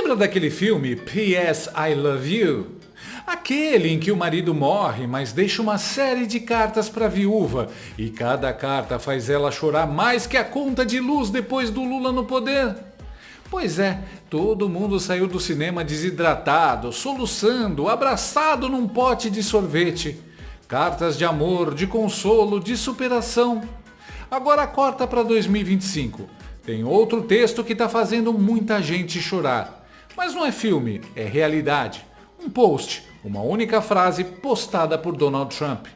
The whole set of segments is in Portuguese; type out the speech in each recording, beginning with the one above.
Lembra daquele filme P.S. I Love You? Aquele em que o marido morre, mas deixa uma série de cartas para a viúva e cada carta faz ela chorar mais que a conta de luz depois do Lula no poder. Pois é, todo mundo saiu do cinema desidratado, soluçando, abraçado num pote de sorvete. Cartas de amor, de consolo, de superação. Agora corta para 2025. Tem outro texto que está fazendo muita gente chorar. Mas não é filme, é realidade. Um post, uma única frase postada por Donald Trump.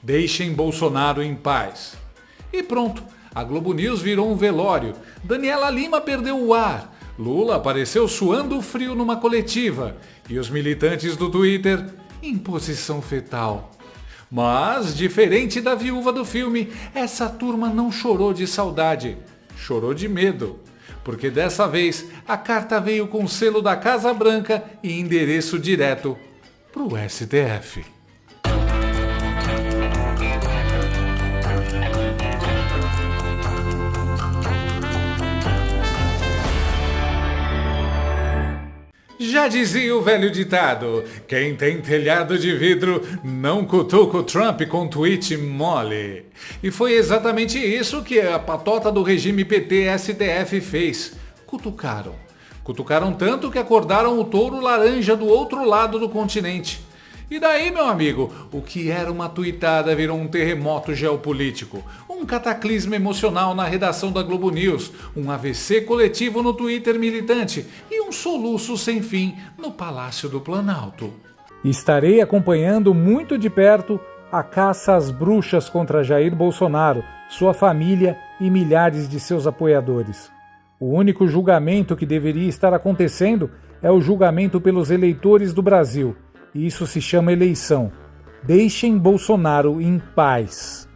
Deixem Bolsonaro em paz. E pronto, a Globo News virou um velório. Daniela Lima perdeu o ar. Lula apareceu suando frio numa coletiva. E os militantes do Twitter em posição fetal. Mas, diferente da viúva do filme, essa turma não chorou de saudade. Chorou de medo. Porque dessa vez a carta veio com selo da Casa Branca e endereço direto para o STF. Já dizia o velho ditado, quem tem telhado de vidro não cutuca o Trump com tweet mole. E foi exatamente isso que a patota do regime PT-STF fez. Cutucaram. Cutucaram tanto que acordaram o touro laranja do outro lado do continente. E daí, meu amigo, o que era uma tuitada virou um terremoto geopolítico, um cataclismo emocional na redação da Globo News, um AVC coletivo no Twitter militante e um soluço sem fim no Palácio do Planalto. Estarei acompanhando muito de perto a caça às bruxas contra Jair Bolsonaro, sua família e milhares de seus apoiadores. O único julgamento que deveria estar acontecendo é o julgamento pelos eleitores do Brasil. E isso se chama eleição. Deixem Bolsonaro em paz.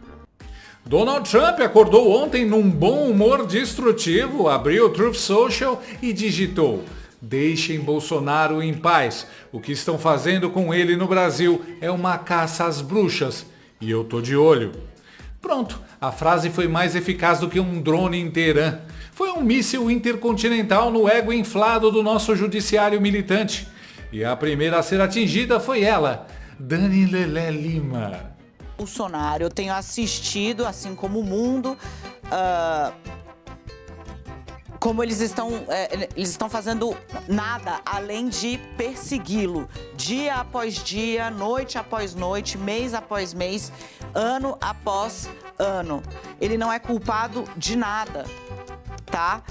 Donald Trump acordou ontem num bom humor destrutivo, abriu o Truth Social e digitou: deixem Bolsonaro em paz. O que estão fazendo com ele no Brasil é uma caça às bruxas. E eu tô de olho. Pronto, a frase foi mais eficaz do que um drone em Teherã. Foi um míssil intercontinental no ego inflado do nosso judiciário militante. E a primeira a ser atingida foi ela, Daniela Lima. Bolsonaro, eu tenho assistido, assim como o mundo, como eles estão fazendo nada além de persegui-lo, dia após dia, noite após noite, mês após mês, ano após ano. Ele não é culpado de nada, tá?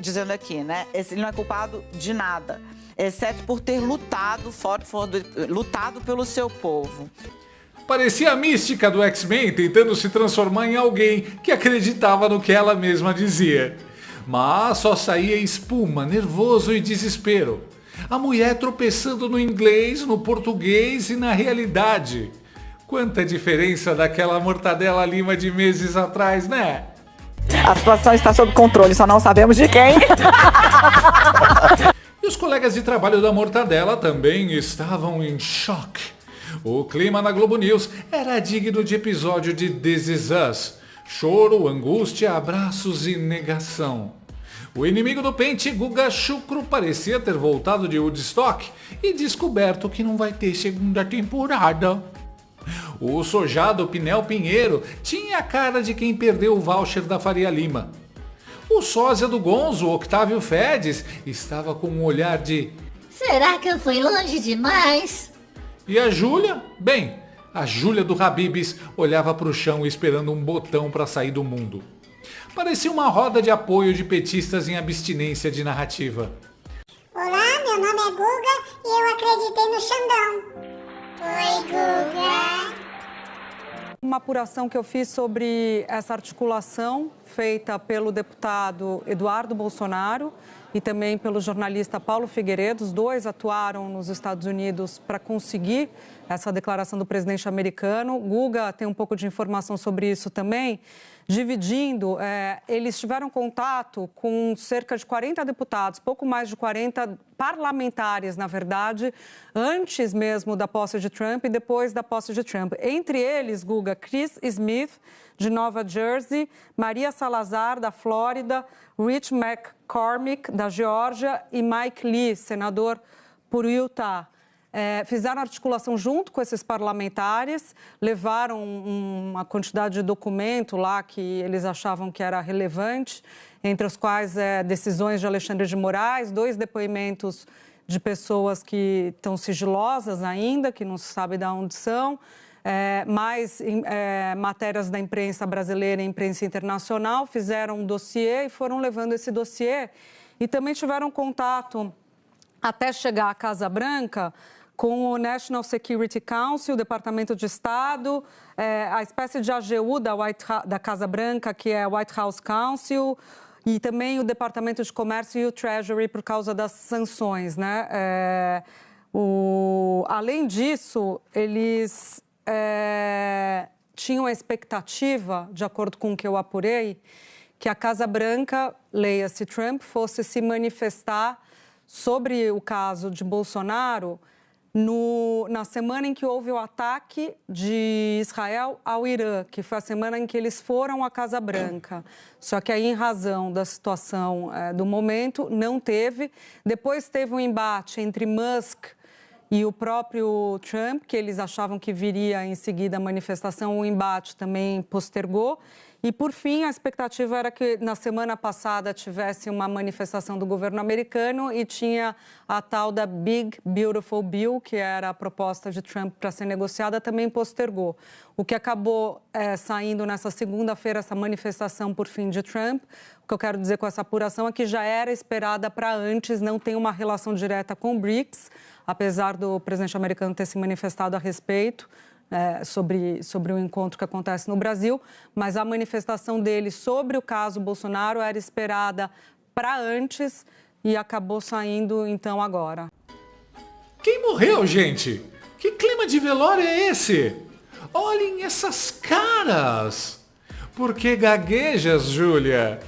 Dizendo aqui, né? Ele não é culpado de nada, exceto por ter lutado pelo seu povo. Parecia a mística do X-Men tentando se transformar em alguém que acreditava no que ela mesma dizia. Mas só saía espuma, nervoso e desespero. A mulher tropeçando no inglês, no português e na realidade. Quanta diferença daquela Mortadela Lima de meses atrás, né? A situação está sob controle, só não sabemos de quem. E os colegas de trabalho da Mortadela também estavam em choque. O clima na Globo News era digno de episódio de This Is Us. Choro, angústia, abraços e negação. O inimigo do pente, Guga Chucro, parecia ter voltado de Woodstock e descoberto que não vai ter segunda temporada. O sojado Pinel Pinheiro tinha a cara de quem perdeu o voucher da Faria Lima. O sósia do Gonzo, Octávio Fedes, estava com um olhar de: será que eu fui longe demais? E a Júlia? Bem, a Júlia do Habib's olhava para o chão esperando um botão para sair do mundo. Parecia uma roda de apoio de petistas em abstinência de narrativa. Olá, meu nome é Guga e eu acreditei no Xandão. Oi, Guga. Uma apuração que eu fiz sobre essa articulação feita pelo deputado Eduardo Bolsonaro e também pelo jornalista Paulo Figueiredo. Os dois atuaram nos Estados Unidos para conseguir essa declaração do presidente americano. Guga tem um pouco de informação sobre isso também. Dividindo, eles tiveram contato com cerca de 40 deputados, pouco mais de 40 parlamentares, na verdade, antes mesmo da posse de Trump e depois da posse de Trump. Entre eles, Guga, Chris Smith, de Nova Jersey, Maria Salazar, da Flórida, Rich McCormick, da Geórgia, e Mike Lee, senador por Utah. Fizeram articulação junto com esses parlamentares, levaram uma quantidade de documento lá que eles achavam que era relevante, entre os quais decisões de Alexandre de Moraes, 2 depoimentos de pessoas que estão sigilosas ainda, que não se sabe de onde são, mais matérias da imprensa brasileira e imprensa internacional, fizeram um dossiê e foram levando esse dossiê e também tiveram contato até chegar à Casa Branca com o National Security Council, o Departamento de Estado, a espécie de AGU da Casa Branca, que é White House Council, e também o Departamento de Comércio e o Treasury por causa das sanções, né? Além disso, eles tinham a expectativa, de acordo com o que eu apurei, que a Casa Branca, leia-se Trump, fosse se manifestar sobre o caso de Bolsonaro na semana em que houve o ataque de Israel ao Irã, que foi a semana em que eles foram à Casa Branca. Só que aí, em razão da situação do momento, não teve. Depois teve um embate entre Musk e o próprio Trump, que eles achavam que viria em seguida a manifestação, o embate também postergou. E, por fim, a expectativa era que na semana passada tivesse uma manifestação do governo americano e tinha a tal da Big Beautiful Bill, que era a proposta de Trump para ser negociada, também postergou. O que acabou saindo nessa segunda-feira, essa manifestação por fim de Trump, o que eu quero dizer com essa apuração é que já era esperada para antes, não tem uma relação direta com o BRICS, apesar do presidente americano ter se manifestado a respeito. Sobre o encontro que acontece no Brasil, mas a manifestação dele sobre o caso Bolsonaro era esperada para antes e acabou saindo, então, agora. Quem morreu, gente? Que clima de velório é esse? Olhem essas caras! Por que gaguejas, Júlia?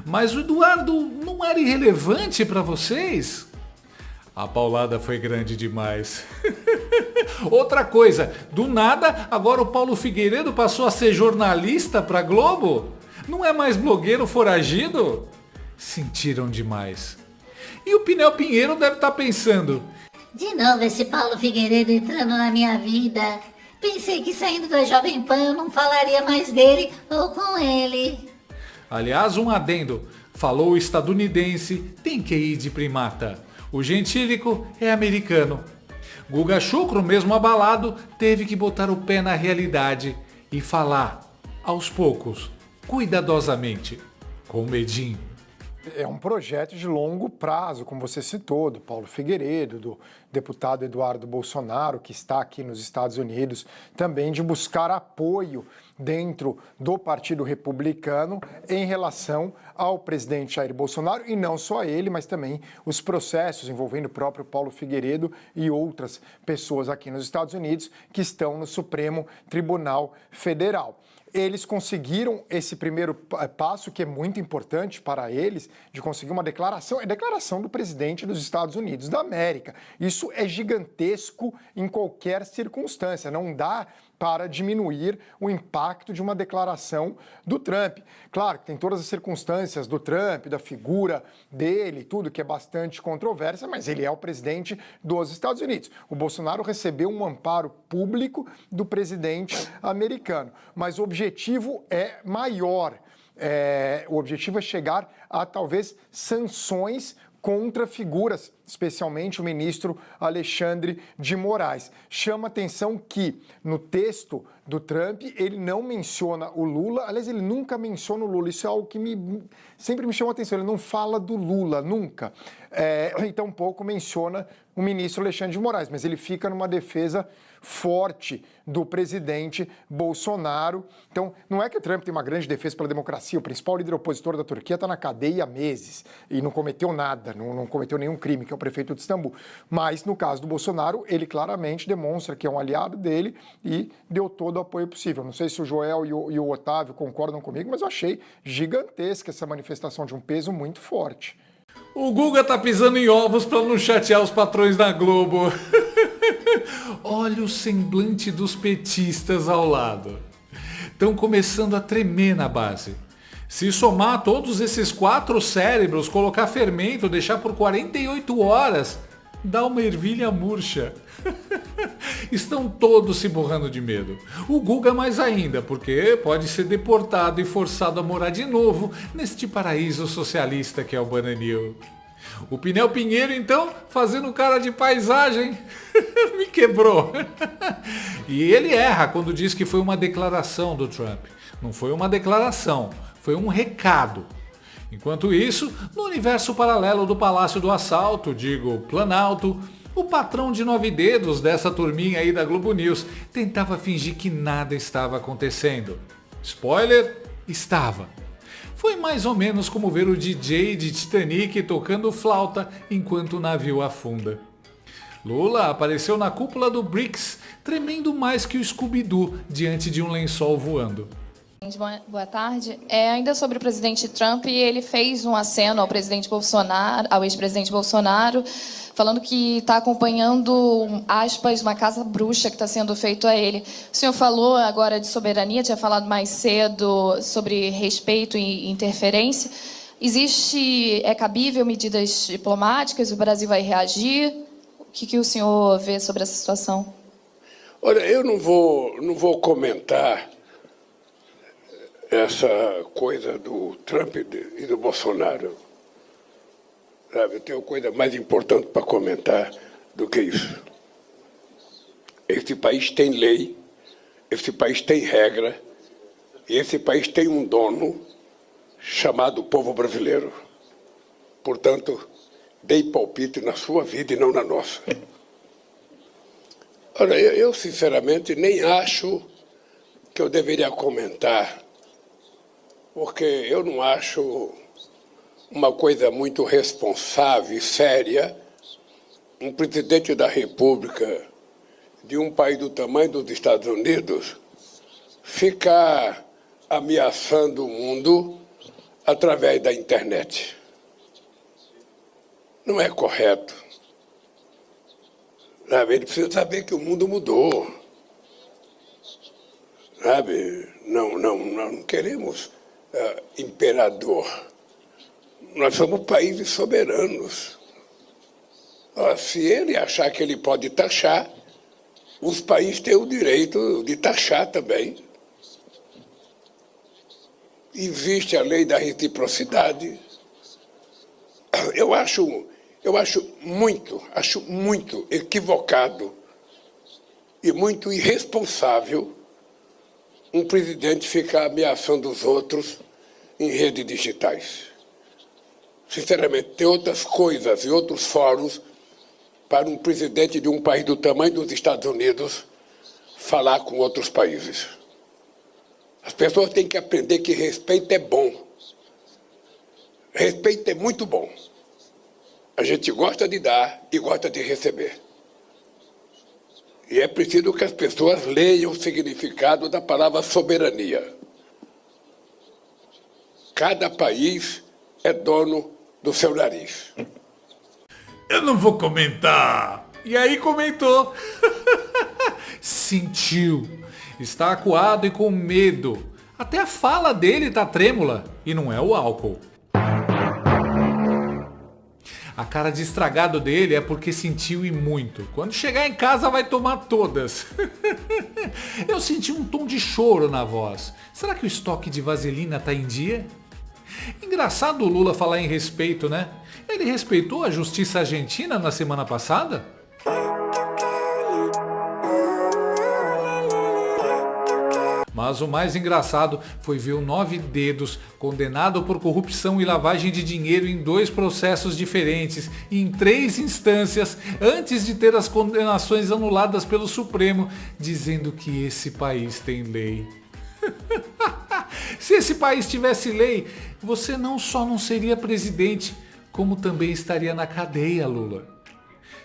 Mas o Eduardo não era irrelevante para vocês? A paulada foi grande demais. Outra coisa, do nada, agora o Paulo Figueiredo passou a ser jornalista para Globo? Não é mais blogueiro foragido? Sentiram demais. E o Pinel Pinheiro deve estar pensando: De novo esse Paulo Figueiredo entrando na minha vida. Pensei que saindo da Jovem Pan eu não falaria mais dele ou com ele. Aliás, um adendo. Falou o estadunidense, tem QI de primata. O gentílico é americano. Guga Chucro, mesmo abalado, teve que botar o pé na realidade e falar, aos poucos, cuidadosamente, com medinho. É um projeto de longo prazo, como você citou, do Paulo Figueiredo, do deputado Eduardo Bolsonaro, que está aqui nos Estados Unidos, também de buscar apoio dentro do Partido Republicano em relação ao presidente Jair Bolsonaro, e não só ele, mas também os processos envolvendo o próprio Paulo Figueiredo e outras pessoas aqui nos Estados Unidos que estão no Supremo Tribunal Federal. Eles conseguiram esse primeiro passo, que é muito importante para eles, de conseguir uma declaração, é a declaração do presidente dos Estados Unidos da América. Isso é gigantesco em qualquer circunstância, não dá para diminuir o impacto de uma declaração do Trump. Claro que tem todas as circunstâncias do Trump, da figura dele, tudo que é bastante controvérsia, mas ele é o presidente dos Estados Unidos. O Bolsonaro recebeu um amparo público do presidente americano, mas o objetivo é maior. O objetivo é chegar a talvez sanções contra figuras, especialmente o ministro Alexandre de Moraes. Chama atenção que no texto do Trump ele não menciona o Lula, aliás, ele nunca menciona o Lula, isso é algo que sempre me chama atenção, ele não fala do Lula, nunca. E tampouco menciona o ministro Alexandre de Moraes, mas ele fica numa defesa forte do presidente Bolsonaro. Então, não é que o Trump tem uma grande defesa pela democracia, o principal líder opositor da Turquia está na cadeia há meses e não cometeu nada, não cometeu nenhum crime, que é o prefeito de Istambul. Mas, no caso do Bolsonaro, ele claramente demonstra que é um aliado dele e deu todo o apoio possível. Não sei se o Joel e o Otávio concordam comigo, mas eu achei gigantesca essa manifestação de um peso muito forte. O Guga tá pisando em ovos para não chatear os patrões da Globo. Olha o semblante dos petistas ao lado. estão começando a tremer na base. Se somar todos esses 4 cérebros, colocar fermento, deixar por 48 horas, dá uma ervilha murcha. Estão todos se borrando de medo. O Guga mais ainda, porque pode ser deportado e forçado a morar de novo neste paraíso socialista que é o Bananil. O Pinel Pinheiro, então, fazendo cara de paisagem, me quebrou. E ele erra quando diz que foi uma declaração do Trump. Não foi uma declaração, foi um recado. Enquanto isso, no universo paralelo do Palácio do Assalto, digo Planalto, o patrão de 9 dedos dessa turminha aí da Globo News tentava fingir que nada estava acontecendo. Spoiler, estava. Foi mais ou menos como ver o DJ de Titanic tocando flauta enquanto o navio afunda. Lula apareceu na cúpula do BRICS, tremendo mais que o Scooby-Doo diante de um lençol voando. Boa tarde. Ainda sobre o presidente Trump, ele fez um aceno ao presidente Bolsonaro, ao ex-presidente Bolsonaro, falando que está acompanhando, aspas, uma caça bruxa que está sendo feito a ele. O senhor falou agora de soberania, tinha falado mais cedo sobre respeito e interferência. É cabível medidas diplomáticas? O Brasil vai reagir? O que o senhor vê sobre essa situação? Olha, eu não vou comentar essa coisa do Trump e do Bolsonaro. Sabe, eu tenho coisa mais importante para comentar do que isso. Esse país tem lei, esse país tem regra, e esse país tem um dono chamado povo brasileiro. Portanto, dei palpite na sua vida e não na nossa. Olha, eu sinceramente nem acho que eu deveria comentar, porque eu não acho uma coisa muito responsável e séria um presidente da República de um país do tamanho dos Estados Unidos ficar ameaçando o mundo através da internet. Não é correto. Sabe? Ele precisa saber que o mundo mudou. Sabe? Não queremos imperador. Nós somos países soberanos. Se ele achar que ele pode taxar, os países têm o direito de taxar também. Existe a lei da reciprocidade. Eu acho muito equivocado e muito irresponsável um presidente ficar ameaçando os outros em redes digitais. Sinceramente, tem outras coisas e outros fóruns para um presidente de um país do tamanho dos Estados Unidos falar com outros países. As pessoas têm que aprender que respeito é bom. Respeito é muito bom. A gente gosta de dar e gosta de receber. E é preciso que as pessoas leiam o significado da palavra soberania. Cada país é dono do seu nariz. Eu não vou comentar. E aí comentou. Sentiu. Está acuado e com medo. Até a fala dele tá trêmula. E não é o álcool. A cara de estragado dele é porque sentiu e muito. Quando chegar em casa vai tomar todas. Eu senti um tom de choro na voz. Será que o estoque de vaselina tá em dia? Engraçado o Lula falar em respeito, né? Ele respeitou a justiça argentina na semana passada? Mas o mais engraçado foi ver o 9 dedos condenado por corrupção e lavagem de dinheiro em 2 processos diferentes e em 3 instâncias antes de ter as condenações anuladas pelo Supremo, dizendo que esse país tem lei. Se esse país tivesse lei, você não só não seria presidente, como também estaria na cadeia, Lula.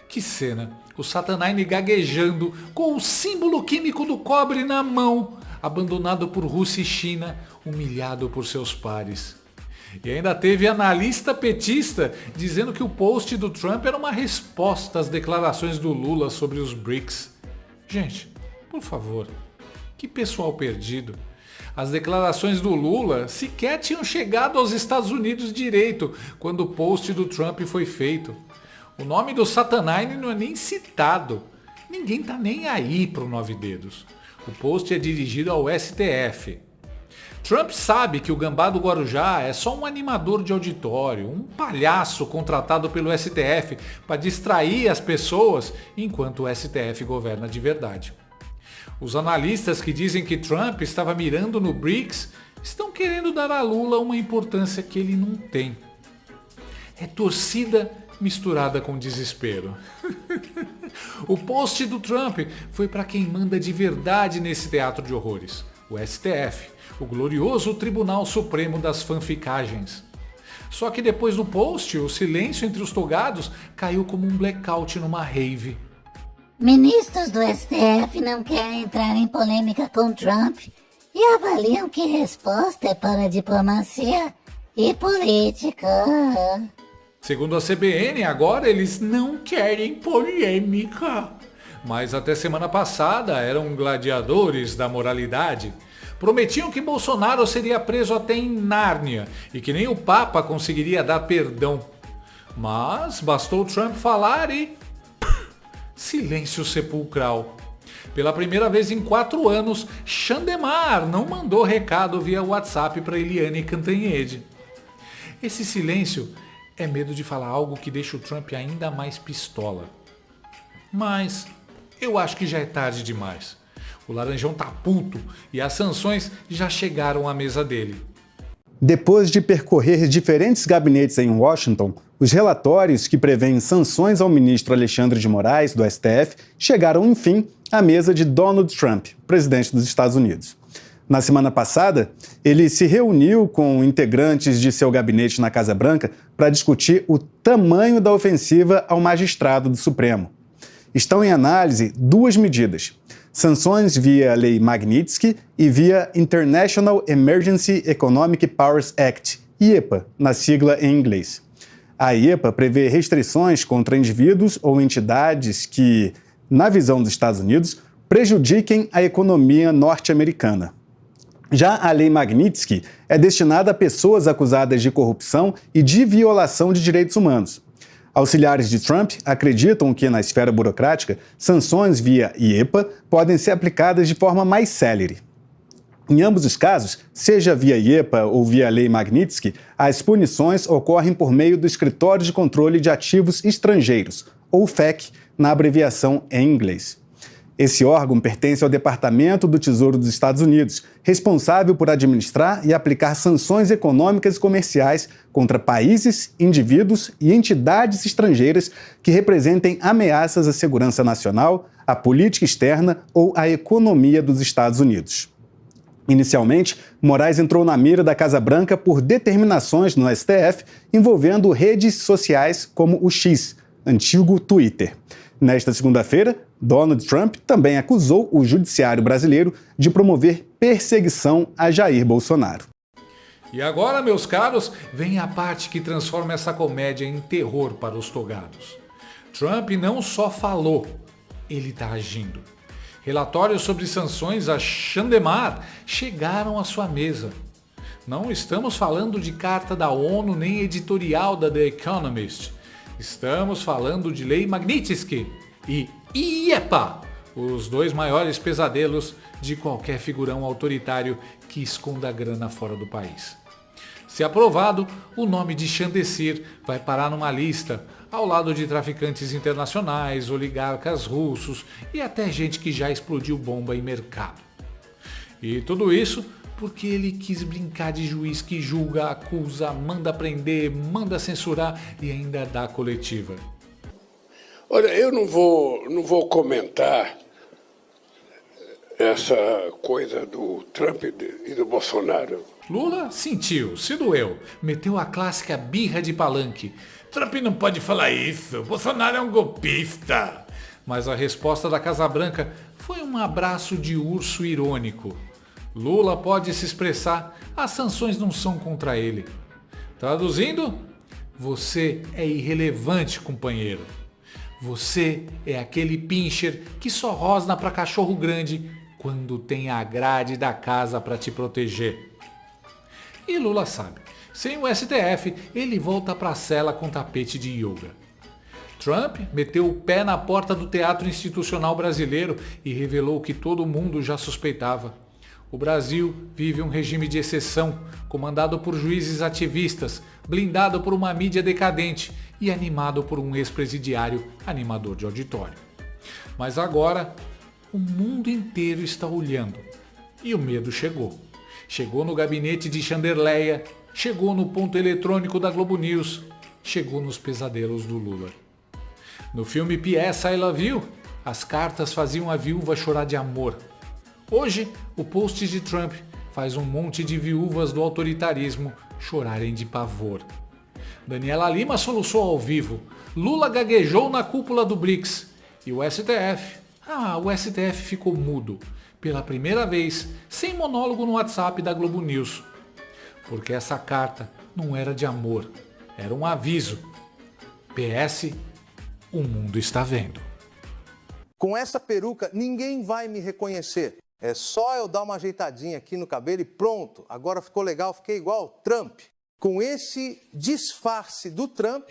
Que cena, o Satanaine gaguejando com o símbolo químico do cobre na mão, abandonado por Rússia e China, humilhado por seus pares. E ainda teve analista petista dizendo que o post do Trump era uma resposta às declarações do Lula sobre os BRICS. Gente, por favor, que pessoal perdido. As declarações do Lula sequer tinham chegado aos Estados Unidos direito quando o post do Trump foi feito. O nome do Satanine não é nem citado. Ninguém tá nem aí pro 9 Dedos. O post é dirigido ao STF. Trump sabe que o Gambá do Guarujá é só um animador de auditório, um palhaço contratado pelo STF para distrair as pessoas enquanto o STF governa de verdade. Os analistas que dizem que Trump estava mirando no BRICS estão querendo dar a Lula uma importância que ele não tem. É torcida misturada com desespero. O post do Trump foi para quem manda de verdade nesse teatro de horrores, o STF, o glorioso Tribunal Supremo das Fanficagens. Só que depois do post, o silêncio entre os togados caiu como um blackout numa rave. Ministros do STF não querem entrar em polêmica com Trump e avaliam que resposta é para a diplomacia e política. Segundo a CBN, agora eles não querem polêmica. Mas até semana passada eram gladiadores da moralidade. Prometiam que Bolsonaro seria preso até em Nárnia e que nem o Papa conseguiria dar perdão. Mas bastou Trump falar e... silêncio sepulcral. Pela primeira vez em 4 anos, Xandemar não mandou recado via WhatsApp para Eliane Cantanhede. Esse silêncio é medo de falar algo que deixa o Trump ainda mais pistola. Mas eu acho que já é tarde demais. O Laranjão tá puto e as sanções já chegaram à mesa dele. Depois de percorrer diferentes gabinetes em Washington, os relatórios que prevêem sanções ao ministro Alexandre de Moraes, do STF, chegaram, enfim, à mesa de Donald Trump, presidente dos Estados Unidos. Na semana passada, ele se reuniu com integrantes de seu gabinete na Casa Branca para discutir o tamanho da ofensiva ao magistrado do Supremo. Estão em análise 2 medidas: sanções via Lei Magnitsky e via International Emergency Economic Powers Act, IEPA, na sigla em inglês. A IEPA prevê restrições contra indivíduos ou entidades que, na visão dos Estados Unidos, prejudiquem a economia norte-americana. Já a Lei Magnitsky é destinada a pessoas acusadas de corrupção e de violação de direitos humanos. Auxiliares de Trump acreditam que, na esfera burocrática, sanções via IEPA podem ser aplicadas de forma mais célere. Em ambos os casos, seja via IEPA ou via Lei Magnitsky, as punições ocorrem por meio do Escritório de Controle de Ativos Estrangeiros, ou FEC, na abreviação em inglês. Esse órgão pertence ao Departamento do Tesouro dos Estados Unidos, responsável por administrar e aplicar sanções econômicas e comerciais contra países, indivíduos e entidades estrangeiras que representem ameaças à segurança nacional, à política externa ou à economia dos Estados Unidos. Inicialmente, Moraes entrou na mira da Casa Branca por determinações no STF envolvendo redes sociais como o X, antigo Twitter. Nesta segunda-feira, Donald Trump também acusou o judiciário brasileiro de promover perseguição a Jair Bolsonaro. E agora, meus caros, vem a parte que transforma essa comédia em terror para os togados. Trump não só falou, ele está agindo. Relatórios sobre sanções a Xandemar chegaram à sua mesa. Não estamos falando de carta da ONU nem editorial da The Economist. Estamos falando de Lei Magnitsky e IEPA, os 2 maiores pesadelos de qualquer figurão autoritário que esconda grana fora do país. Se aprovado, o nome de Chandesir vai parar numa lista, ao lado de traficantes internacionais, oligarcas russos e até gente que já explodiu bomba em mercado. E tudo isso porque ele quis brincar de juiz que julga, acusa, manda prender, manda censurar e ainda dá coletiva. Olha, eu não vou comentar essa coisa do Trump e do Bolsonaro. Lula sentiu, se doeu, meteu a clássica birra de palanque. Trump não pode falar isso, Bolsonaro é um golpista. Mas a resposta da Casa Branca foi um abraço de urso irônico. Lula pode se expressar, as sanções não são contra ele. Traduzindo, você é irrelevante, companheiro. Você é aquele pincher que só rosna para cachorro grande quando tem a grade da casa para te proteger. E Lula sabe, sem o STF, ele volta para a cela com tapete de yoga. Trump meteu o pé na porta do teatro institucional brasileiro e revelou o que todo mundo já suspeitava. O Brasil vive um regime de exceção, comandado por juízes ativistas, blindado por uma mídia decadente e animado por um ex-presidiário animador de auditório. Mas agora, o mundo inteiro está olhando. E o medo chegou. Chegou no gabinete de Chanderleia, chegou no ponto eletrônico da Globo News, chegou nos pesadelos do Lula. No filme P.S. I Love You, as cartas faziam a viúva chorar de amor. Hoje, o post de Trump faz um monte de viúvas do autoritarismo chorarem de pavor. Daniela Lima soluçou ao vivo, Lula gaguejou na cúpula do BRICS e o STF ficou mudo, pela primeira vez, sem monólogo no WhatsApp da Globo News. Porque essa carta não era de amor, era um aviso. PS, o mundo está vendo. Com essa peruca, ninguém vai me reconhecer. É só eu dar uma ajeitadinha aqui no cabelo e pronto. Agora ficou legal, fiquei igual Trump. Com esse disfarce do Trump,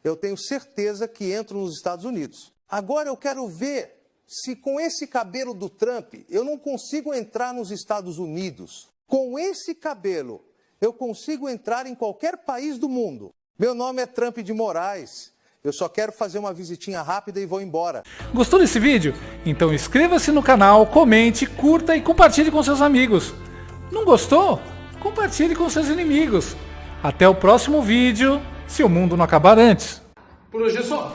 eu tenho certeza que entro nos Estados Unidos. Agora eu quero ver se com esse cabelo do Trump eu não consigo entrar nos Estados Unidos. Com esse cabelo eu consigo entrar em qualquer país do mundo. Meu nome é Trump de Moraes. Eu só quero fazer uma visitinha rápida e vou embora. Gostou desse vídeo? Então inscreva-se no canal, comente, curta e compartilhe com seus amigos. Não gostou? Compartilhe com seus inimigos. Até o próximo vídeo, se o mundo não acabar antes. Por hoje é só.